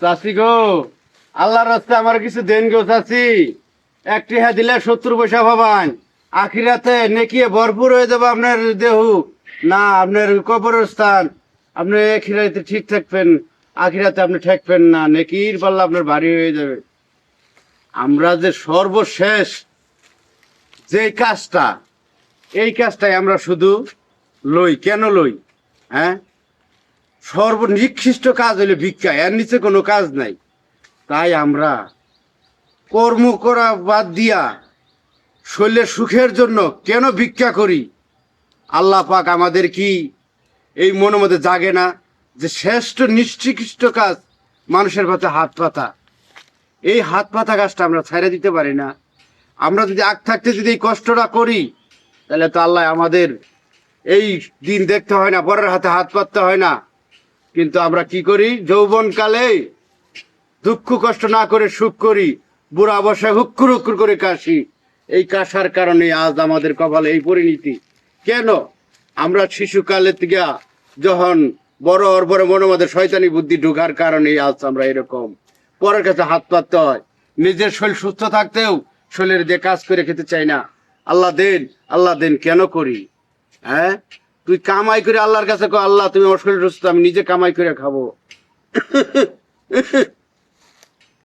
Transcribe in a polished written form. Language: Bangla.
চাচি গো, আল্লাহর রাস্তায় আমার কিছু দেন গো চাচি। একটি হ্যাঁ দিলে 70 পয়সা পাবান। আখিরাতে নেকিয়ে ভরপুর হয়ে যাবে আপনার দেহ। না আপনার কবরের স্থান। আপনি আখিরাতে ঠিক থাকবেন, আখিরাতে আপনি ঠেকবেন না, নেকির পাল্লা আপনার ভারী হয়ে যাবে। আমরা যে সর্বশেষ যে কাজটা, এই কাজটাই আমরা শুধু লই। কেন লই? হ্যাঁ, সর্বনিকৃষ্ট কাজ হইলে ভিক্ষা, এর নিচে কোনো কাজ নাই। তাই আমরা কর্ম করা বাদ দিয়া শরীরের সুখের জন্য কেন ভিক্ষা করি? আল্লাহ পাক আমাদের কি এই মনের মধ্যে জাগে না যে শ্রেষ্ঠ নিকৃষ্ট কাজ মানুষের কাছে হাত পাতা? এই হাত পাতা কাজটা আমরা ছেড়ে দিতে পারি না। আমরা যদি আগ থাকতে যদি এই কষ্টটা করি, তাহলে তো আল্লাহ আমাদের এই দিন দেখতে হয় না, পরের হাতে হাত পাততে হয় না। কিন্তু আমরা কি করি? যৌবনকালে দুঃখ কষ্ট না করে সুখ করি, বুড়া অবস্থায় হুক্কুর হুক্কুর করে কাশি। এই কাশার কারণে আজ আমাদের কপালে এই পরিণতি। কেন? আমরা শিশুকালে থেকে যখন বড় হওয়ার পরে মনের মধ্যে শয়তানি বুদ্ধি ঢোকার কারণে আজ আমরা এরকম পরের কাছে হাত পাততে হয়। নিজের শরীর সুস্থ থাকতেও শরীরের দিয়ে কাজ করে খেতে চাই না। আল্লাহ দেন, আল্লাহ দেন কেন করি? হ্যাঁ, তুই কামাই করে আল্লাহর কাছে কো, আল্লাহ তুমি আমার শরীর সুস্থ, আমি নিজে কামাই করে খাবো।